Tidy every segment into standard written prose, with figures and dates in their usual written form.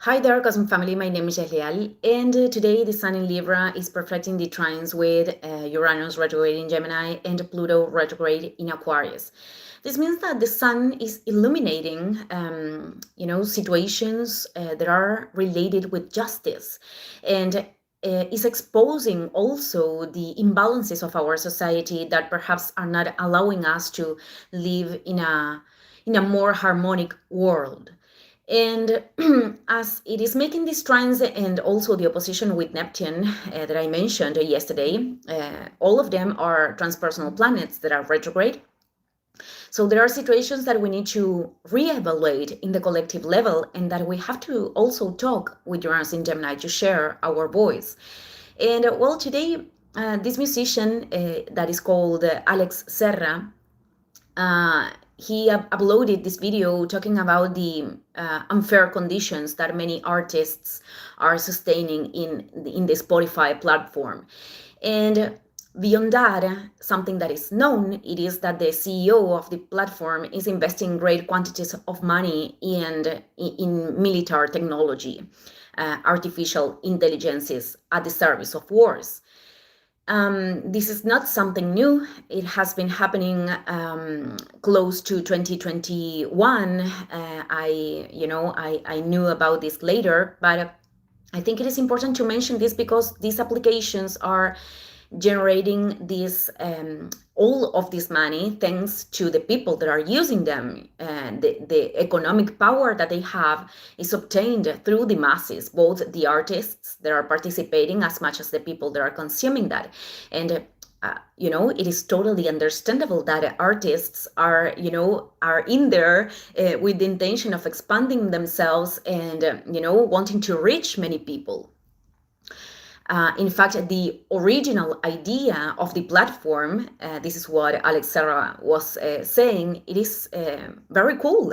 Hi there, Cosmic Family. My name is Leal, and today the Sun in Libra is perfecting the trines with Uranus retrograde in Gemini and Pluto retrograde in Aquarius. This means that the Sun is illuminating, situations that are related with justice, and is exposing also the imbalances of our society that perhaps are not allowing us to live in a more harmonic world. And as it is making these trines and also the opposition with Neptune that I mentioned yesterday, all of them are transpersonal planets that are retrograde. So there are situations that we need to reevaluate in the collective level, and that we have to also talk with Uranus in Gemini to share our voice. And well, today, this musician that is called Alex Serra, he uploaded this video talking about the unfair conditions that many artists are sustaining in the Spotify platform. And beyond that, something that is known, it is that the CEO of the platform is investing great quantities of money in military technology, artificial intelligences at the service of wars. This is not something new. It has been happening close to 2021. I knew about this later, but I think it is important to mention this because these applications are generating this all of this money thanks to the people that are using them. And the economic power that they have is obtained through the masses, both the artists that are participating as much as the people that are consuming that. And it is totally understandable that artists are in there with the intention of expanding themselves and wanting to reach many people. In fact, the original idea of the platform, this is what Alex Serra was saying, it is very cool,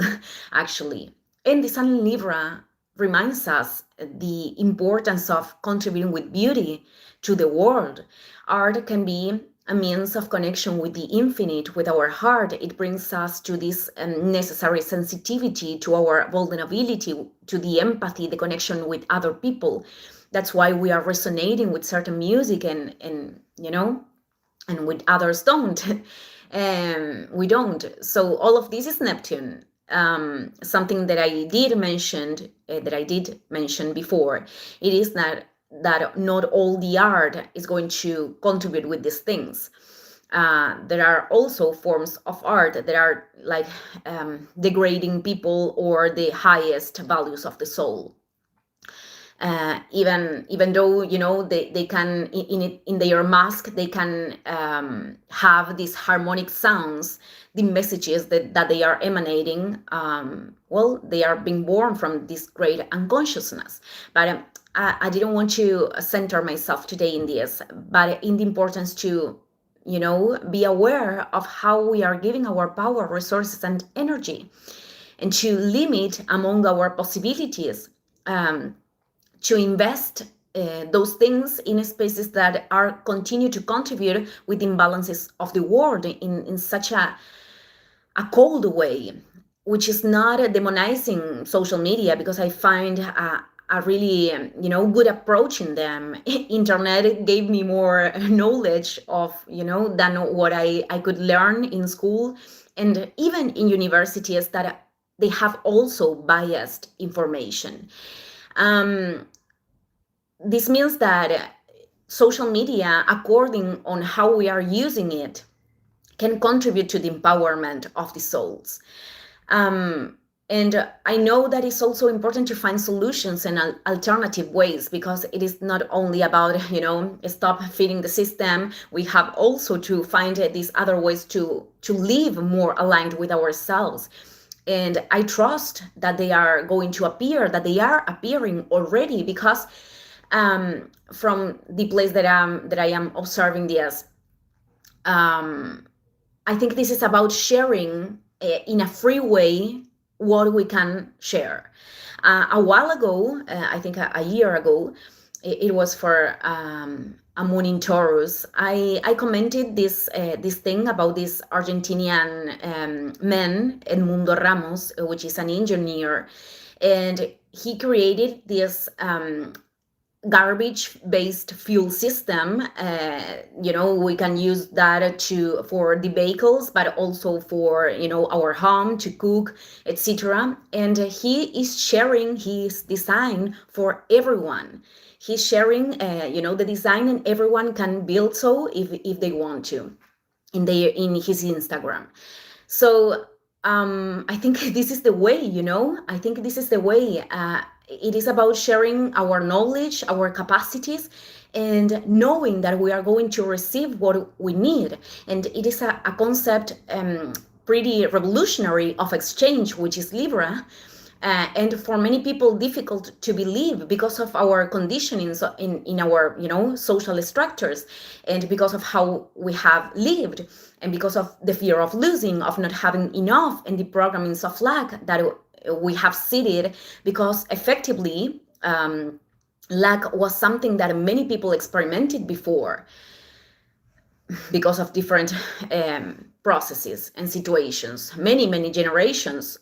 actually. And the Sun in Libra reminds us the importance of contributing with beauty to the world. Art can be a means of connection with the infinite, with our heart. It brings us to this necessary sensitivity, to our vulnerability, to the empathy, the connection with other people. That's why we are resonating with certain music and with others don't. We don't. So all of this is Neptune. Something that I did mention before, it is that not all the art is going to contribute with these things. There are also forms of art that are like degrading people or the highest values of the soul. Even though they can in their mask they can have these harmonic sounds, the messages that they are emanating, they are being born from this great unconsciousness. But I didn't want to center myself today in this, but in the importance to be aware of how we are giving our power, resources, and energy, and to limit among our possibilities, to invest those things in spaces that are continue to contribute with imbalances of the world in such a cold way, which is not demonizing social media, because I find a really good approach in them. Internet gave me more knowledge of than what I could learn in school, and even in universities that they have also biased information. This means that social media, according on how we are using it, can contribute to the empowerment of the souls. And I know that it's also important to find solutions and alternative ways, because it is not only about, stop feeding the system. We have also to find these other ways to live more aligned with ourselves. And I trust that they are going to appear, that they are appearing already, because from the place that I am observing this, I think this is about sharing in a free way what we can share. A while ago, I think a year ago, it was for a moon in Taurus. I commented this thing about this Argentinian man, Edmundo Ramos, which is an engineer. And he created this garbage-based fuel system. We can use that for the vehicles, but also for our home to cook, etc. And he is sharing his design for everyone. He's sharing, the design, and everyone can build so if they want to in his Instagram. So I think this is the way, I think this is the way. It is about sharing our knowledge, our capacities, and knowing that we are going to receive what we need. And it is a concept pretty revolutionary of exchange, which is Libra. And for many people difficult to believe because of our conditioning in our social structures, and because of how we have lived, and because of the fear of losing, of not having enough, and the programmings of lack that we have seated, because effectively lack was something that many people experimented before because of different processes and situations, many generations,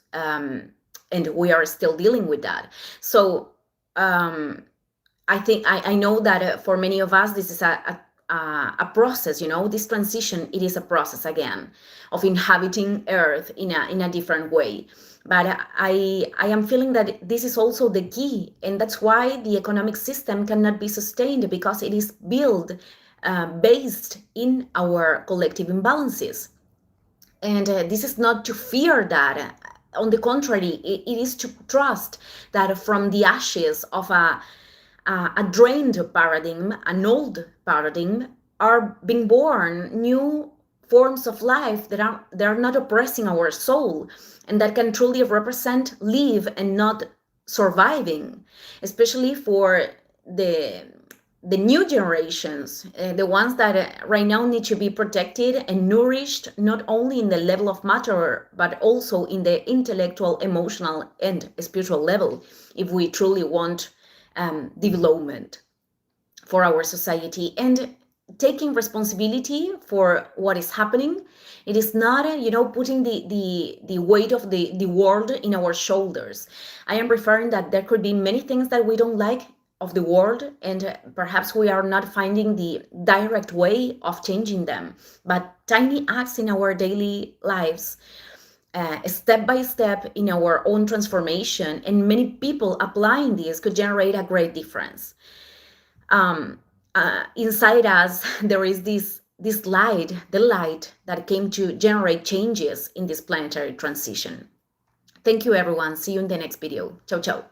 and we are still dealing with that. So I think I know that for many of us this is a process. This transition, it is a process again of inhabiting Earth in a different way. But I am feeling that this is also the key, and that's why the economic system cannot be sustained, because it is built based in our collective imbalances. And this is not to fear that. On the contrary, it is to trust that from the ashes of a drained paradigm, an old paradigm, are being born new forms of life that are not oppressing our soul, and that can truly represent live and not surviving, especially for the new generations, the ones that right now need to be protected and nourished, not only in the level of matter, but also in the intellectual, emotional, and spiritual level, if we truly want development for our society. And taking responsibility for what is happening, it is not putting the weight of the world in our shoulders. I am referring that there could be many things that we don't like of the world, and perhaps we are not finding the direct way of changing them, but tiny acts in our daily lives, step by step in our own transformation, and many people applying this could generate a great difference. Inside us, there is this light, the light that came to generate changes in this planetary transition. Thank you, everyone. See you in the next video. Ciao, ciao.